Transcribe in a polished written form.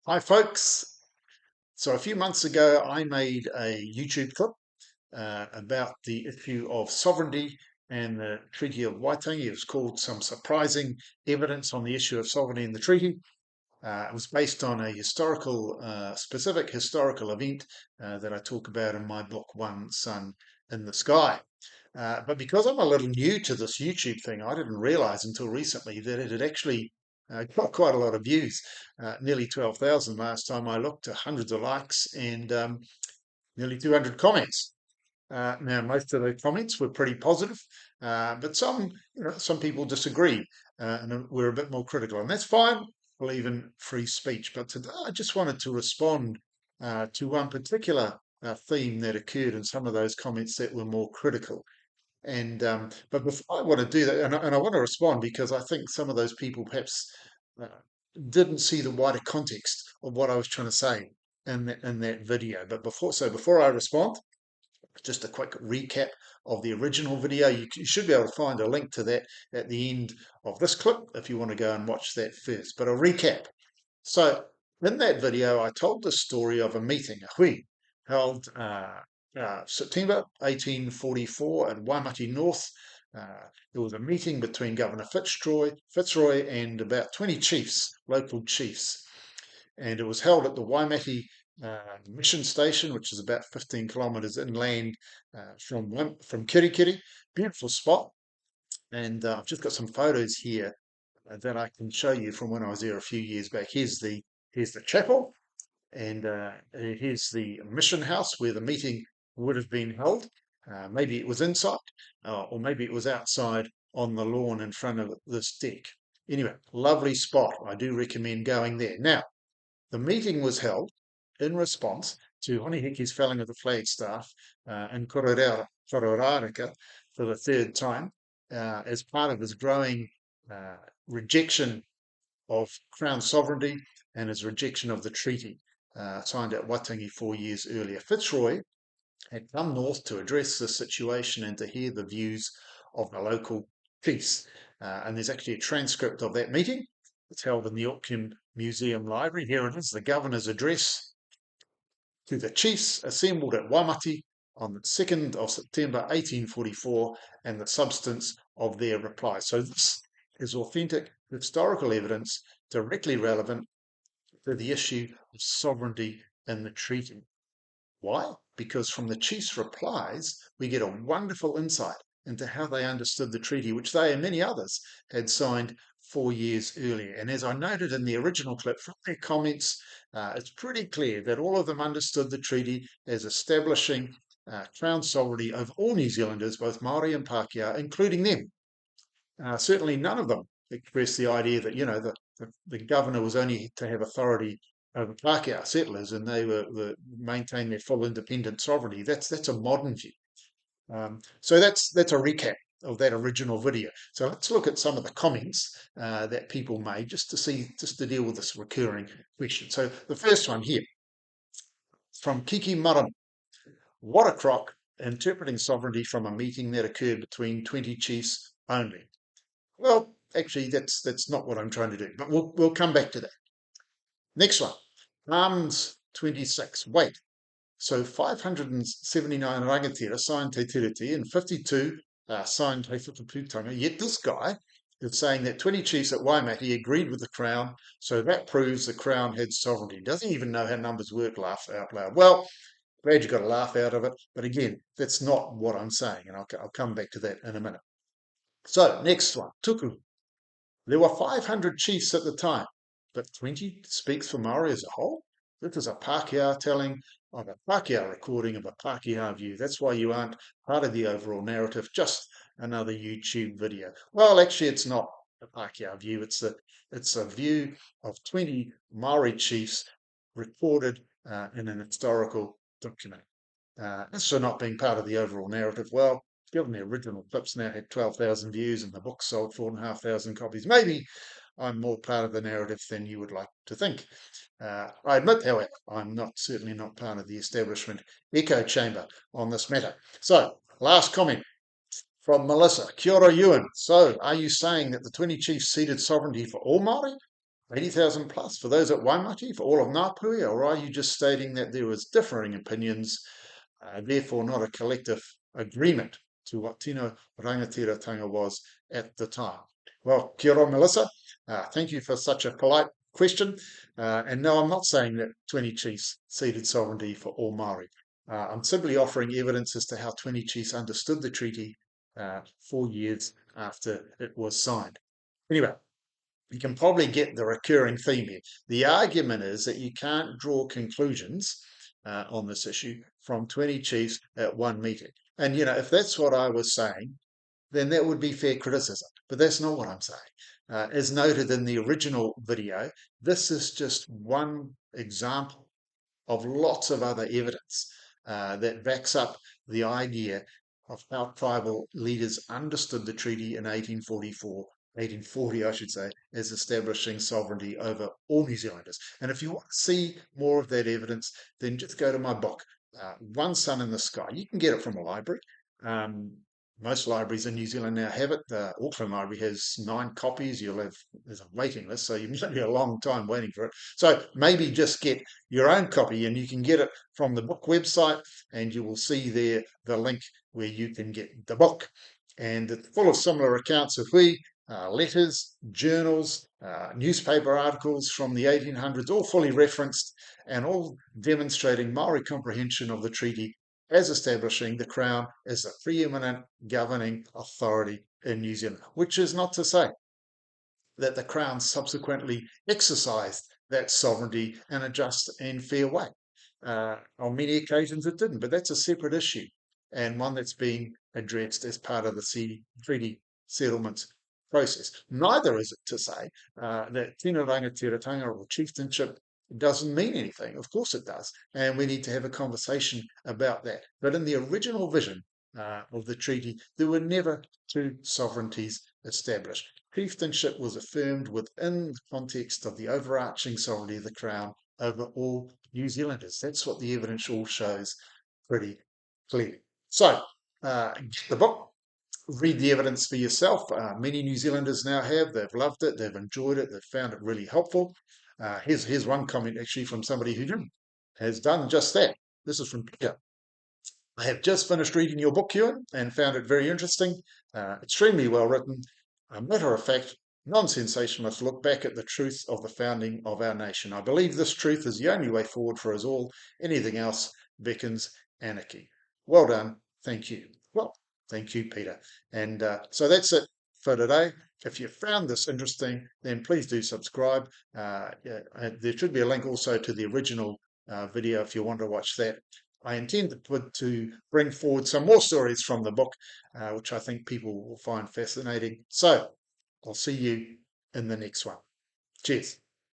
Hi, folks. So, a few months ago, I made a YouTube clip about the issue of sovereignty and the Treaty of Waitangi. It was called Some Surprising Evidence on the Issue of Sovereignty in the Treaty. It was based on a specific historical event that I talk about in my book, One Sun in the Sky. But because I'm a little new to this YouTube thing, I didn't realize until recently that it had actually got quite a lot of views, nearly 12,000 last time I looked, hundreds of likes, and nearly 200 comments. Now, most of the comments were pretty positive, but some people disagree and were a bit more critical, and that's fine. I believe in free speech, but today I just wanted to respond to one particular theme that occurred in some of those comments that were more critical. And but before I want to do that, and I want to respond because I think some of those people perhaps uh, didn't see the wider context of what I was trying to say in that video. But before I respond, just a quick recap of the original video. You should be able to find a link to that at the end of this clip if you want to go and watch that first. But a recap. So in that video, I told the story of a meeting, a hui, held September 1844 at Waimate North. There was a meeting between Governor Fitzroy and about 20 chiefs, local chiefs, and it was held at the Waimate mission station, which is about 15 kilometres inland from Kirikiri. Beautiful spot, and I've just got some photos here that I can show you from when I was there a few years back. Here's the chapel, and here's the mission house where the meeting would have been held. Maybe it was inside, or maybe it was outside on the lawn in front of this deck. Anyway, lovely spot. I do recommend going there. Now, the meeting was held in response to Hone Heke's felling of the flagstaff in Kororāreka for the third time as part of his growing rejection of Crown sovereignty and his rejection of the treaty signed at Waitangi 4 years earlier. Fitzroy had come north to address the situation and to hear the views of the local chiefs. And there's actually a transcript of that meeting. It's held in the Auckland Museum Library. Here it is, the governor's address to the chiefs assembled at Waimate on the 2nd of September 1844 and the substance of their reply. So this is authentic historical evidence directly relevant to the issue of sovereignty in the treaty. Why? Because from the chiefs' replies, we get a wonderful insight into how they understood the treaty, which they and many others had signed 4 years earlier. And as I noted in the original clip from their comments, it's pretty clear that all of them understood the treaty as establishing Crown sovereignty over all New Zealanders, both Māori and Pākehā, including them. Certainly none of them expressed the idea that, the governor was only to have authority over Pākehā settlers and they were maintain their full independent sovereignty. That's a modern view. So that's a recap of that original video. So let's look at some of the comments that people made just to deal with this recurring question. So the first one here from Kiki Maram. What a crock, interpreting sovereignty from a meeting that occurred between 20 chiefs only. Well, actually, that's not what I'm trying to do, but we'll come back to that. Next one, Arms 26. Wait, so 579 rangatira signed Te Tiriti and 52 signed Te Whakaputanga, yet this guy is saying that 20 chiefs at Waimate agreed with the Crown, so that proves the Crown had sovereignty. Doesn't even know how numbers work, laugh out loud. Well, glad you got a laugh out of it, but again, that's not what I'm saying, and I'll come back to that in a minute. So, next one, Tuku. There were 500 chiefs at the time, but 20 speaks for Maori as a whole. This is a Pākehā telling of a Pākehā recording of a Pākehā view. That's why you aren't part of the overall narrative, just another YouTube video. Well, actually, it's not a Pākehā view. It's a view of 20 Maori chiefs recorded in an historical document. As for not being part of the overall narrative, well, given the original clips now had 12,000 views and the book sold 4,500 copies, maybe I'm more part of the narrative than you would like to think. I admit, however, I'm certainly not part of the establishment echo chamber on this matter. So, last comment from Melissa. Kia ora, Ewen. So, are you saying that the 20 chiefs ceded sovereignty for all Māori? 80,000 plus for those at Waimate, for all of Ngāpuhi, or are you just stating that there was differing opinions, therefore not a collective agreement to what Tino Rangatiratanga was at the time? Well, kia ora, Melissa. Thank you for such a polite question. And no, I'm not saying that 20 chiefs ceded sovereignty for all Māori. I'm simply offering evidence as to how 20 chiefs understood the treaty 4 years after it was signed. Anyway, you can probably get the recurring theme here. The argument is that you can't draw conclusions on this issue from 20 chiefs at one meeting. And, if that's what I was saying, then that would be fair criticism. But that's not what I'm saying. As noted in the original video, this is just one example of lots of other evidence that backs up the idea of how tribal leaders understood the treaty in 1840, I should say, as establishing sovereignty over all New Zealanders. And if you want to see more of that evidence, then just go to my book, One Sun in the Sky. You can get it from a library. Most libraries in New Zealand now have it. The Auckland Library has 9 copies. There's a waiting list, so you might be a long time waiting for it. So maybe just get your own copy, and you can get it from the book website, and you will see there the link where you can get the book. And it's full of similar accounts of letters, journals, newspaper articles from the 1800s, all fully referenced and all demonstrating Maori comprehension of the treaty as establishing the Crown as the preeminent governing authority in New Zealand, which is not to say that the Crown subsequently exercised that sovereignty in a just and fair way. On many occasions it didn't, but that's a separate issue and one that's being addressed as part of the treaty settlements process. Neither is it to say that tino rangatiratanga or chieftainship doesn't mean anything. Of course it does, and we need to have a conversation about that. But in the original vision of the treaty, there were never two sovereignties established. Chieftainship was affirmed within the context of the overarching sovereignty of the Crown over all New Zealanders. That's what the evidence all shows pretty clearly. So, get the book, read the evidence for yourself. Many New Zealanders now have. They've loved it. They've enjoyed it. They've found it really helpful. Here's one comment actually from somebody who has done just that. This is from Peter. I have just finished reading your book, Ewen, and found it very interesting, extremely well written, a matter of fact, non-sensationalist look back at the truth of the founding of our nation. I believe this truth is the only way forward for us all. Anything else beckons anarchy. Well done. Thank you. Well, thank you, Peter. And so that's it for today. If you found this interesting, then please do subscribe. There should be a link also to the original video if you want to watch that. I intend to bring forward some more stories from the book, which I think people will find fascinating. So I'll see you in the next one. Cheers.